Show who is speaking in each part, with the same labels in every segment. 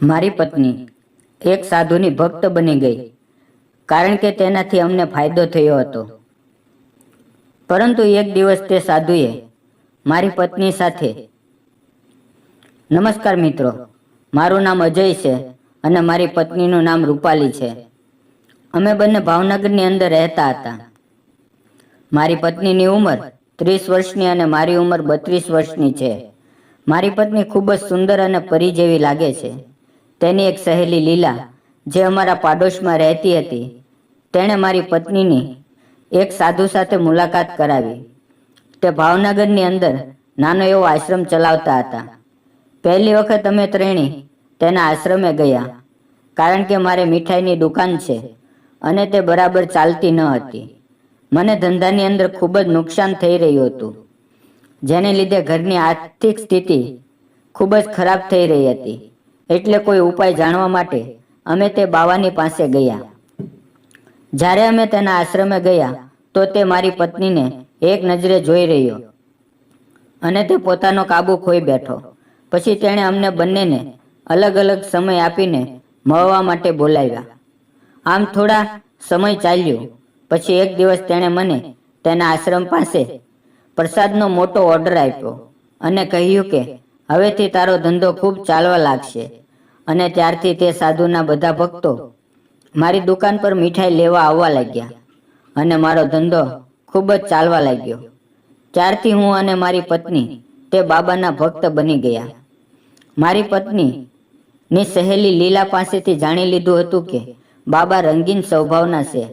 Speaker 1: મારી પત્ની એક સાધુની ભક્ત બની ગઈ કારણ કે તેનાથી અમને ફાયદો થયો હતો. પરંતુ એક દિવસ તે સાધુએ મારી પત્ની સાથે, નમસ્કાર મિત્રો, મારું નામ અજય છે અને મારી પત્નીનું નામ રૂપાલી છે. અમે બંને ભાવનગરની અંદર રહેતા હતા. મારી પત્નીની ઉંમર 30 વર્ષની અને મારી ઉંમર 32 વર્ષની છે. મારી પત્ની ખૂબ જ સુંદર અને પરી જેવી લાગે છે. તેની એક સહેલી લીલા, જે અમારા પાડોશમાં રહેતી હતી, તેણે મારી પત્નીની એક સાધુ સાથે મુલાકાત કરાવી. તે ભાવનગરની અંદર નાનો એવો આશ્રમ ચલાવતા હતા. પહેલી વખત અમે ત્રણેય તેના આશ્રમે ગયા કારણ કે મારે મીઠાઈની દુકાન છે અને તે બરાબર ચાલતી ન હતી. મને ધંધાની અંદર ખૂબ જ નુકસાન થઈ રહ્યું હતું, જેને લીધે ઘરની આર્થિક સ્થિતિ ખૂબ જ ખરાબ થઈ રહી હતી. એટલે કોઈ ઉપાય જાણવા માટે અમે તે બાવાની પાસે ગયા. જ્યારે અમે તેના આશ્રમે ગયા તો તે મારી પત્નીને એક નજરે જોઈ રહ્યો અને તે પોતાનો કાબુ ખોઈ બેઠો. પછી તેણે અમને બંનેને અલગ અલગ સમય આપીને મળવા માટે બોલાવ્યા. આમ થોડા સમય ચાલ્યો. પછી એક દિવસ તેણે મને તેના આશ્રમ પાસે પ્રસાદનો મોટો ઓર્ડર આપ્યો અને કહ્યું કે હવેથી તારો ધંધો ખૂબ ચાલવા લાગશે. અને ત્યારથી તે સાધુના બધા ભક્તો મારી દુકાન પર મીઠાઈ લેવા આવવા લાગ્યા અને મારો ધંધો ખૂબ જ ચાલવા લાગ્યો. ત્યારથી હું અને મારી પત્ની તે બાબાના ભક્ત બની ગયા. મારી પત્નીની સહેલી લીલા પાસેથી જાણી લીધું હતું કે બાબા રંગીન સ્વભાવના છે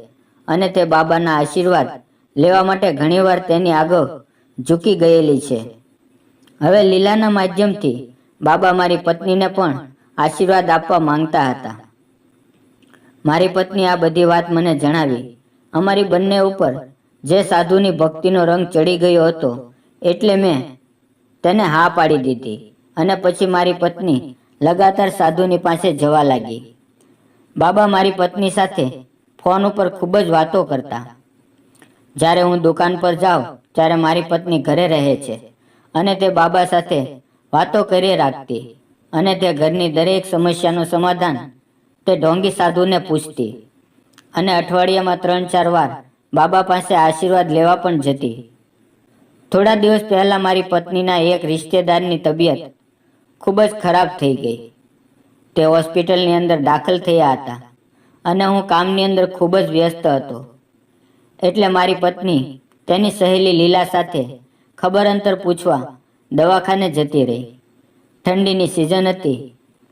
Speaker 1: અને તે બાબાના આશીર્વાદ લેવા માટે ઘણીવાર તેની આગળ ઝૂકી ગયેલી છે. હવે લીલાના માધ્યમથી બાબા મારી પત્નીને પણ આશીર્વાદ આપવા માંગતા હતા. મારી પત્ની આ બધી વાત મને જણાવી. અમારી બંને ઉપર જે સાધુની ભક્તિનો રંગ ચડી ગયો હતો એટલે મેં તેને હા પાડી દીધી અને પછી મારી પત્ની લગાતાર સાધુની પાસે જવા લાગી. બાબા મારી પત્ની સાથે ફોન ઉપર ખૂબ જ વાતો કરતા. જ્યારે હું દુકાન પર જાઉં ત્યારે મારી પત્ની ઘરે રહે છે અને તે બાબા સાથે વાતો કરી રાખતી અને તે ઘરની દરેક સમસ્યાનું સમાધાન તે ઢોંગી સાધુને પૂછતી અને અઠવાડિયામાં 3-4 વાર બાબા પાસે આશીર્વાદ લેવા પણ જતી. થોડા દિવસ પહેલાં મારી પત્નીના એક રિશ્તેદારની તબિયત ખૂબ જ ખરાબ થઈ ગઈ. તે હોસ્પિટલની અંદર દાખલ થયા હતા અને હું કામની અંદર ખૂબ જ વ્યસ્ત હતો. એટલે મારી પત્ની તેની સહેલી લીલા સાથે ખબર અંતર પૂછવા દવાખાને જતી રહી. ઠંડીની સિઝન હતી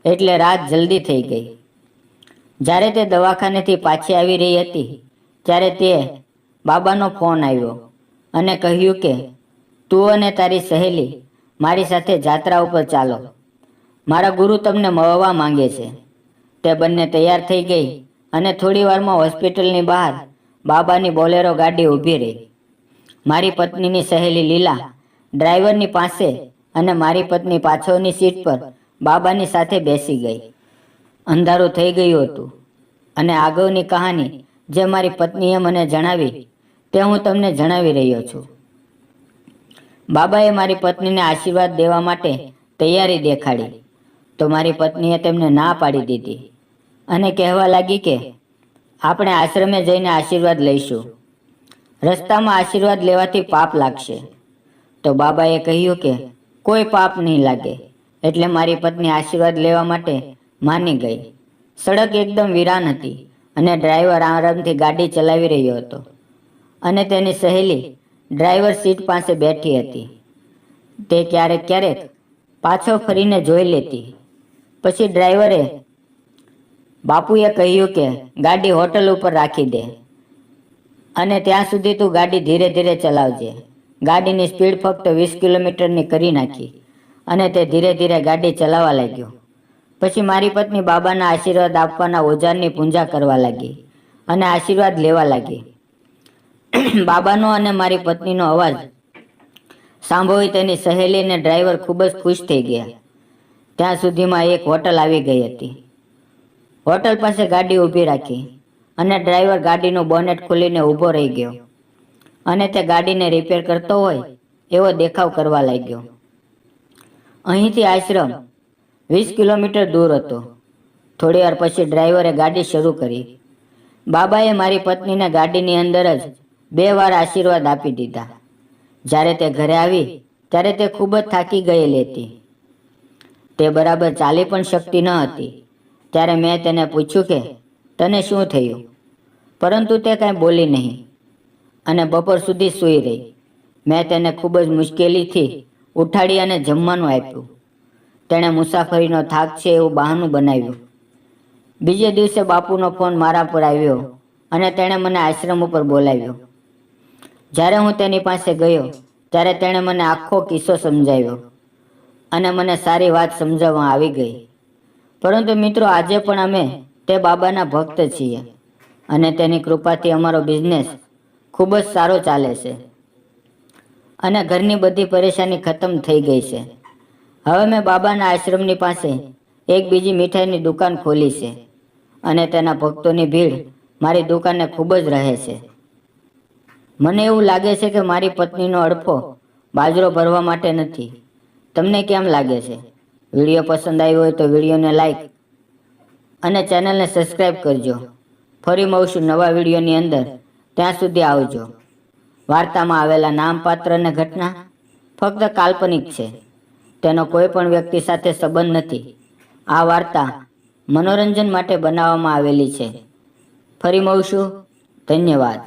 Speaker 1: એટલે રાત જલ્દી થઈ ગઈ. જ્યારે તે દવાખાનેથી પાછી આવી રહી હતી ત્યારે તે બાબાનો ફોન આવ્યો અને કહ્યું કે તું અને તારી સહેલી મારી સાથે જાત્રા ઉપર ચાલો, મારા ગુરુ તમને મળવા માંગે છે. તે બંને તૈયાર થઈ ગઈ અને થોડી વારમાં હોસ્પિટલની બહાર બાબાની બોલેરો ગાડી ઊભી રહી. મારી પત્નીની સહેલી લીલા ડ્રાઈવરની પાસે અને મારી પત્ની પાછળની સીટ પર બાબાની સાથે બેસી ગઈ. અંધારું થઈ ગયું હતું અને આગળની કહાની જે મારી પત્નીએ મને જણાવી તે હું તમને જણાવી રહ્યો છું. બાબાએ મારી પત્નીને આશીર્વાદ દેવા માટે તૈયારી દેખાડી તો મારી પત્નીએ તેમને ના પાડી દીધી અને કહેવા લાગી કે આપણે આશ્રમે જઈને આશીર્વાદ લઈશું. રસ્તામાં આશીર્વાદ લેવાથી પાપ લાગશે. તો બાબાએ કહ્યું કે કોઈ પાપ નહીં લાગે. એટલે મારી પત્ની આશીર્વાદ લેવા માટે માની ગઈ. સડક એકદમ વિરાન હતી અને ડ્રાઈવર આરામથી ગાડી ચલાવી રહ્યો હતો અને તેની સહેલી ડ્રાઈવર સીટ પાસે બેઠી હતી. તે ક્યારેક ક્યારેક પાછળ ફરીને જોઈ લેતી. પછી ડ્રાઈવરે બાપુએ કહ્યું કે ગાડી હોટલ ઉપર રાખી દે અને ત્યાં સુધી તું ગાડી ધીરે ધીરે ચલાવજે. ગાડીની સ્પીડ ફક્ત 20 કિલોમીટરની કરી નાખી અને તે ધીરે ધીરે ગાડી ચલાવવા લાગ્યો. પછી મારી પત્ની બાબાના આશીર્વાદ આપવાના ઓજારની પૂજા કરવા લાગી અને આશીર્વાદ લેવા લાગી. બાબાનો અને મારી પત્નીનો અવાજ સાંભળી તેની સહેલી અને ડ્રાઈવર ખૂબ જ ખુશ થઈ ગયા. ત્યાં સુધીમાં એક હોટલ આવી ગઈ હતી. હોટલ પાસે ગાડી ઊભી રાખી અને ડ્રાઈવર ગાડીનું બોનેટ ખોલીને ઊભો રહી ગયો અને તે ગાડીને રિપેર કરતો હોય એવો દેખાવ કરવા લાગ્યો. અહીંથી આશ્રમ 20 કિલોમીટર દૂર હતો થોડી વાર પછી ડ્રાઈવરે ગાડી શરૂ કરી. બાબાએ મારી પત્નીને ગાડીની અંદર જ 2 વાર આશીર્વાદ આપી દીધા. જ્યારે તે ઘરે આવી ત્યારે તે ખૂબ જ થાકી ગયેલી હતી. તે બરાબર ચાલી પણ શકતી ન હતી. ત્યારે મેં તેને પૂછ્યું કે તને શું થયું, પરંતુ તે કાંઈ બોલી નહીં અને બપોર સુધી સૂઈ રહી. મેં તેને ખૂબ જ મુશ્કેલીથી ઉઠાડી અને જમવાનું આપ્યું. તેણે મુસાફરીનો થાક છે એવું બહાનું બનાવ્યું. બીજે દિવસે બાપુનો ફોન મારા પર આવ્યો અને તેણે મને આશ્રમ ઉપર બોલાવ્યો. જ્યારે હું તેની પાસે ગયો ત્યારે તેણે મને આખો કિસ્સો સમજાવ્યો અને મને સારી વાત સમજાવવા આવી ગઈ. પરંતુ મિત્રો, આજે પણ અમે તે બાબાના ભક્ત છીએ અને તેની કૃપાથી અમારો બિઝનેસ ખૂબ જ સારો ચાલે છે અને ઘરની બધી પરેશાની ખતમ થઈ ગઈ છે. હવે મેં બાબાના આશ્રમની પાસે એક બીજી મીઠાઈની દુકાન ખોલી છે અને તેના ભક્તોની ભીડ મારી દુકાને ખૂબ જ રહે છે. મને એવું લાગે છે કે મારી પત્નીનો અડફો બાજરો ભરવા માટે નથી. તમને કેમ લાગે છે? વિડીયો પસંદ આવ્યો હોય તો વિડીયોને લાઈક અને ચેનલને સબસ્ક્રાઈબ કરજો. ફરી મળશું નવા વિડીયોની અંદર. ત્યાં સુધી આવજો. વાર્તામાં આવેલા નામ, પાત્ર અને ઘટના ફક્ત કાલ્પનિક છે. તેનો કોઈ પણ વ્યક્તિ સાથે સંબંધ નથી. આ વાર્તા મનોરંજન માટે બનાવવામાં આવેલી છે. ફરી મળશું. ધન્યવાદ.